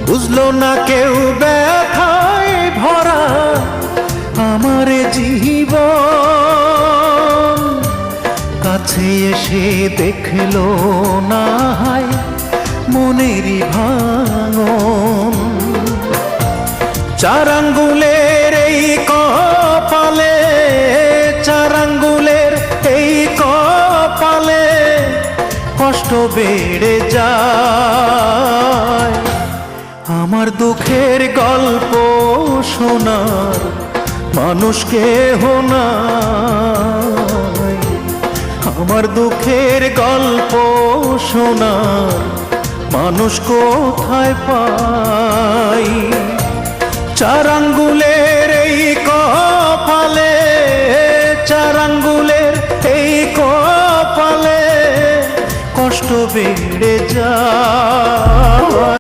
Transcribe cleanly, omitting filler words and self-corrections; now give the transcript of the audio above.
বুঝলো না কেউ ব্যথায় ভরা আমার জীবন, কাছে এসে দেখলো না হায় মনেরই ভাঙন। চার আঙ্গুলের এই কপালে, চার আঙ্গুলের এই কপালে কষ্ট বেড়ে যায়। আমার দুঃখের গল্প শোনার মানুষ কেহ নাই, আমার দুঃখের গল্প শোনার মানুষ কোথায় পাই। চার আঙ্গুলের এই কপালে, চার আঙ্গুলের এই কপালে কষ্ট বেড়ে যায়।